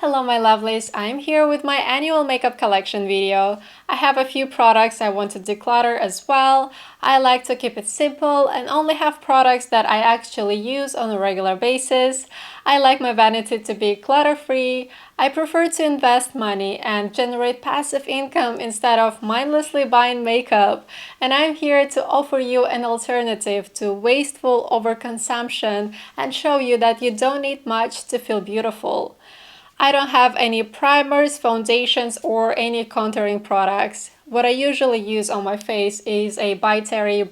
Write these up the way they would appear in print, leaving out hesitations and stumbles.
Hello my lovelies, I'm here with my annual makeup collection video. I have a few products I want to declutter as well. I like to keep it simple and only have products that I actually use on a regular basis. I like my vanity to be clutter-free. I prefer to invest money and generate passive income instead of mindlessly buying makeup. And I'm here to offer you an alternative to wasteful overconsumption and show you that you don't need much to feel beautiful. I don't have any primers, foundations, or any contouring products. What I usually use on my face is a Brightening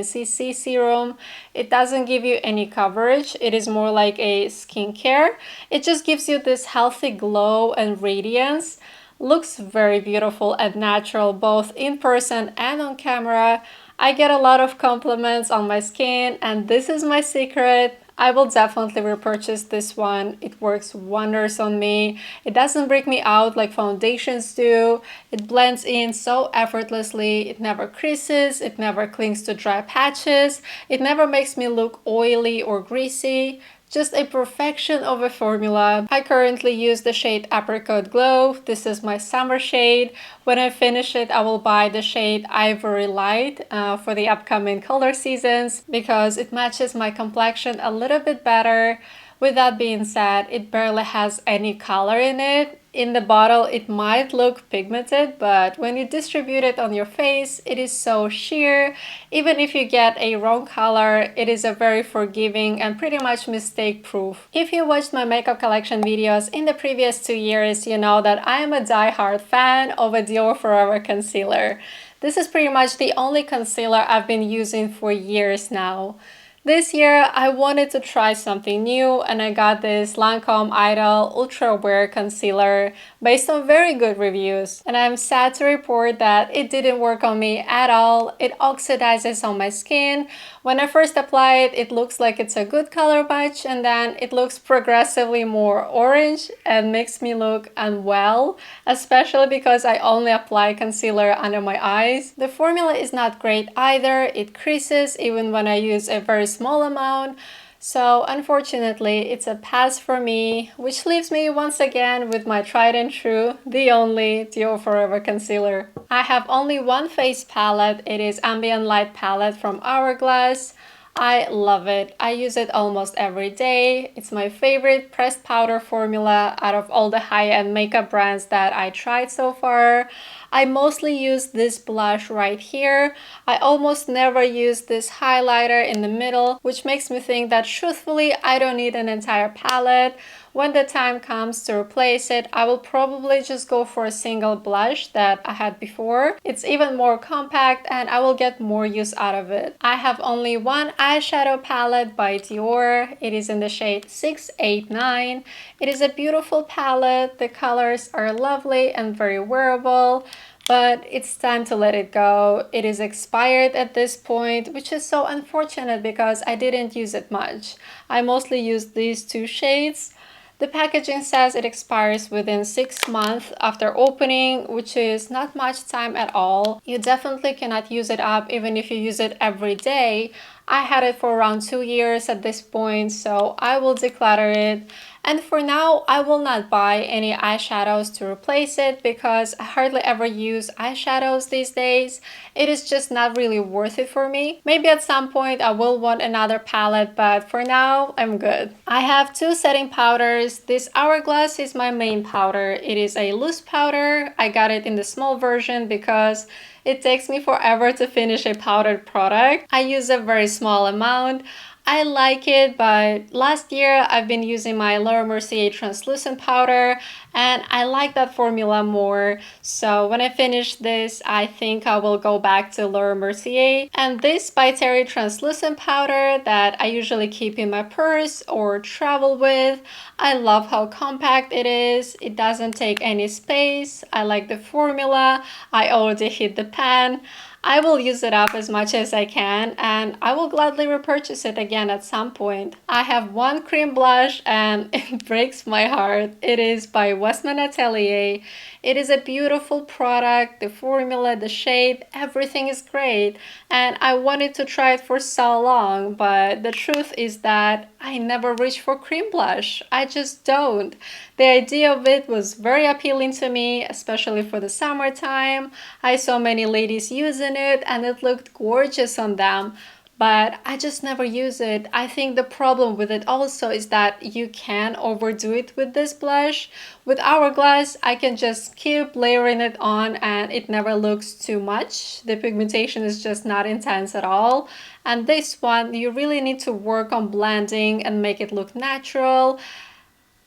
CC Serum. It doesn't give you any coverage. It is more like a skincare. It just gives you this healthy glow and radiance. Looks very beautiful and natural both in person and on camera. I get a lot of compliments on my skin, and this is my secret. I will definitely repurchase this one. It works wonders on me. It doesn't break me out like foundations do. It blends in so effortlessly. It never creases. It never clings to dry patches. It never makes me look oily or greasy. Just a perfection of a formula. I currently use the shade Apricot Glow. This is my summer shade. When I finish it, I will buy the shade Ivory Light for the upcoming color seasons because it matches my complexion a little bit better. With that being said, it barely has any color in it. In the bottle, it might look pigmented, but when you distribute it on your face, it is so sheer. Even if you get a wrong color, it is a very forgiving and pretty much mistake-proof. If you watched my makeup collection videos in the previous 2 years, you know that I am a die-hard fan of a Dior Forever concealer. This is pretty much the only concealer I've been using for years now. This year, I wanted to try something new and I got this Lancome Idol Ultra Wear Concealer based on very good reviews. And I'm sad to report that it didn't work on me at all. It oxidizes on my skin. When I first apply it, it looks like it's a good color match, and then it looks progressively more orange and makes me look unwell, especially because I only apply concealer under my eyes. The formula is not great either. It creases even when I use a very small amount. So unfortunately, it's a pass for me, which leaves me once again with my tried and true, the only Dior Forever concealer. I have only one face palette. It is Ambient Light palette from Hourglass. I love it. I use it almost every day. It's my favorite pressed powder formula out of all the high-end makeup brands that I tried so far. I mostly use this blush right here. I almost never use this highlighter in the middle, which makes me think that truthfully I don't need an entire palette. When the time comes to replace it, I will probably just go for a single blush that I had before. It's even more compact and I will get more use out of it. I have only one eyeshadow palette by Dior. It is in the shade 689. It is a beautiful palette. The colors are lovely and very wearable. But it's time to let it go. It is expired at this point, which is so unfortunate because I didn't use it much. I mostly used these two shades. The packaging says it expires within 6 months after opening, which is not much time at all. You definitely cannot use it up even if you use it every day. I had it for around 2 years at this point, so I will declutter it. And for now, I will not buy any eyeshadows to replace it because I hardly ever use eyeshadows these days. It is just not really worth it for me. Maybe at some point I will want another palette, but for now, I'm good. I have two setting powders. This Hourglass is my main powder. It is a loose powder. I got it in the small version because it takes me forever to finish a powdered product. I use a very small amount. I like it, but last year I've been using my Laura Mercier translucent powder and I like that formula more. So when I finish this, I think I will go back to Laura Mercier. And this by Terry translucent powder that I usually keep in my purse or travel with. I love how compact it is. It doesn't take any space. I like the formula. I already hit the pan. I will use it up as much as I can, and I will gladly repurchase it again at some point. I have one cream blush and it breaks my heart. It is by Westman Atelier. It is a beautiful product. The formula, the shade, everything is great. And I wanted to try it for so long, but the truth is that I never reach for cream blush. I just don't. The idea of it was very appealing to me, especially for the summertime. I saw many ladies using it and it looked gorgeous on them, but I just never use it. I think the problem with it also is that you can overdo it with this blush. With Hourglass, I can just keep layering it on and it never looks too much. The pigmentation is just not intense at all. And this one, you really need to work on blending and make it look natural.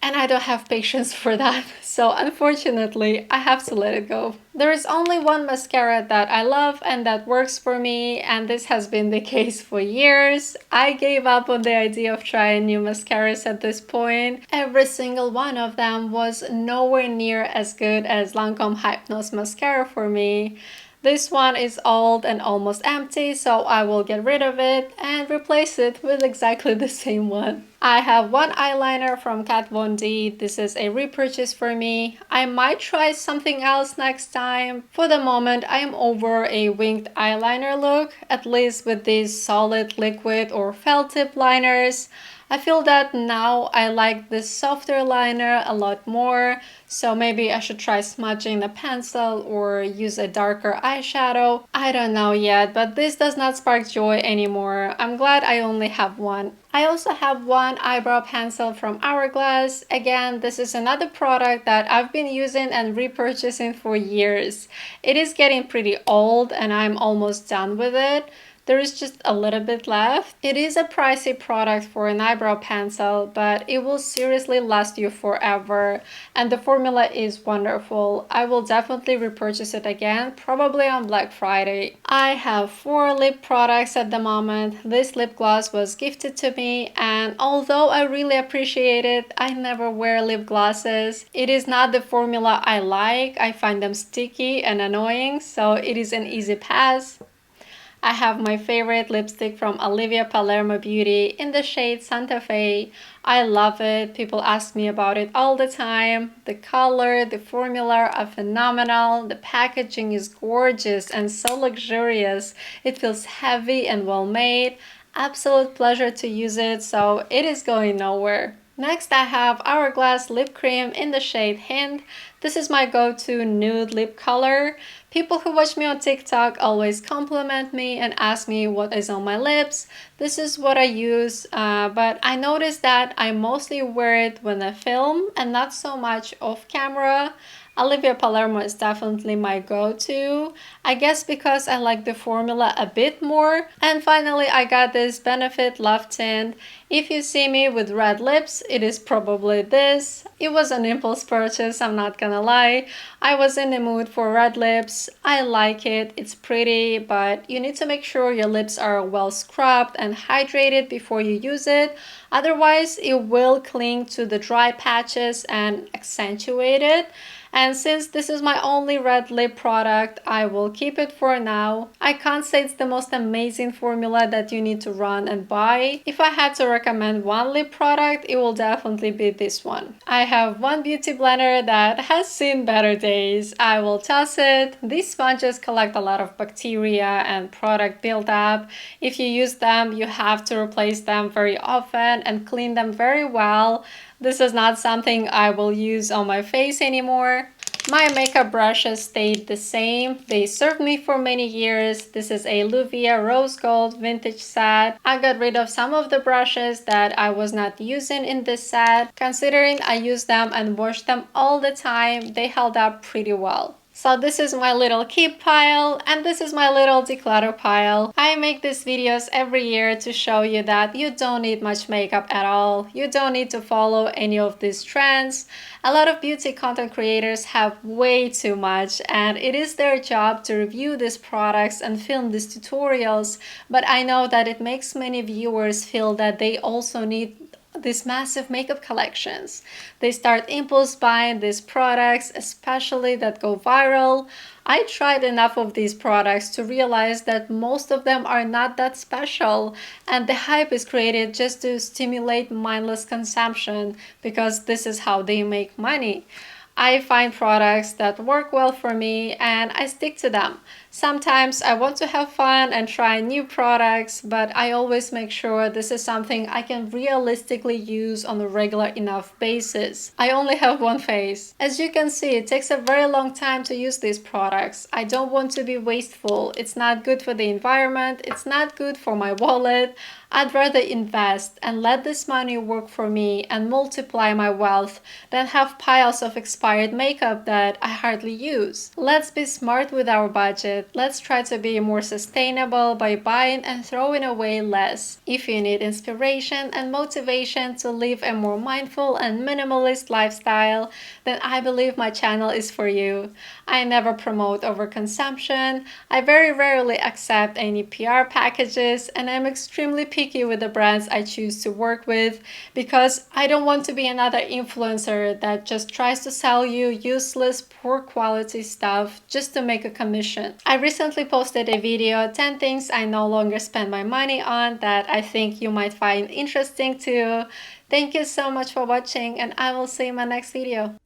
And I don't have patience for that, so unfortunately, I have to let it go. There is only one mascara that I love and that works for me, and this has been the case for years. I gave up on the idea of trying new mascaras at this point. Every single one of them was nowhere near as good as Lancome Hypnose mascara for me. This one is old and almost empty, so I will get rid of it and replace it with exactly the same one. I have one eyeliner from Kat Von D. This is a repurchase for me. I might try something else next time. For the moment, I am over a winged eyeliner look, at least with these solid liquid or felt tip liners. I feel that now I like this softer liner a lot more, so maybe I should try smudging the pencil or use a darker eyeshadow. I don't know yet, but this does not spark joy anymore. I'm glad I only have one. I also have one eyebrow pencil from Hourglass. Again, this is another product that I've been using and repurchasing for years. It is getting pretty old and I'm almost done with it. There is just a little bit left. It is a pricey product for an eyebrow pencil, but it will seriously last you forever. And the formula is wonderful. I will definitely repurchase it again, probably on Black Friday. I have 4 lip products at the moment. This lip gloss was gifted to me, and although I really appreciate it, I never wear lip glosses. It is not the formula I like. I find them sticky and annoying, so it is an easy pass. I have my favorite lipstick from Olivia Palermo Beauty in the shade Santa Fe. I love it. People ask me about it all the time. The color, the formula are phenomenal. The packaging is gorgeous and so luxurious. It feels heavy and well made. Absolute pleasure to use it, so it is going nowhere. Next, I have Hourglass Lip Cream in the shade Hint. This is my go-to nude lip color. People who watch me on TikTok always compliment me and ask me what is on my lips. This is what I use, but I noticed that I mostly wear it when I film and not so much off camera. Olivia Palermo is definitely my go-to, I guess because I like the formula a bit more. And finally, I got this Benefit Love Tint. If you see me with red lips, it is probably this. It was an impulse purchase, I'm not gonna lie. I was in the mood for red lips. I like it, it's pretty, but you need to make sure your lips are well scrubbed and hydrated before you use it. Otherwise, it will cling to the dry patches and accentuate it. And since this is my only red lip product, I will keep it for now. I can't say it's the most amazing formula that you need to run and buy. If I had to recommend one lip product, it will definitely be this one. I have one beauty blender that has seen better days. I will toss it. These sponges collect a lot of bacteria and product buildup. If you use them, you have to replace them very often and clean them very well. This is not something I will use on my face anymore. My makeup brushes stayed the same. They served me for many years. This is a Luvia Rose Gold vintage set. I got rid of some of the brushes that I was not using in this set. Considering I use them and wash them all the time, they held up pretty well. So this is my little keep pile and this is my little declutter pile. I make these videos every year to show you that you don't need much makeup at all. You don't need to follow any of these trends. A lot of beauty content creators have way too much and it is their job to review these products and film these tutorials, but I know that it makes many viewers feel that they also need these massive makeup collections. They start impulse buying these products, especially that go viral. I tried enough of these products to realize that most of them are not that special, and the hype is created just to stimulate mindless consumption because this is how they make money. I find products that work well for me and I stick to them. Sometimes I want to have fun and try new products, but I always make sure this is something I can realistically use on a regular enough basis. I only have one face. As you can see, it takes a very long time to use these products. I don't want to be wasteful. It's not good for the environment. It's not good for my wallet. I'd rather invest and let this money work for me and multiply my wealth than have piles of expired makeup that I hardly use. Let's be smart with our budget. Let's try to be more sustainable by buying and throwing away less. If you need inspiration and motivation to live a more mindful and minimalist lifestyle, then I believe my channel is for you. I never promote overconsumption. I very rarely accept any PR packages, and I'm extremely picky with the brands I choose to work with because I don't want to be another influencer that just tries to sell you useless, poor quality stuff just to make a commission. I recently posted a video, 10 things I no longer spend my money on, that I think you might find interesting too. Thank you so much for watching, and I will see you in my next video.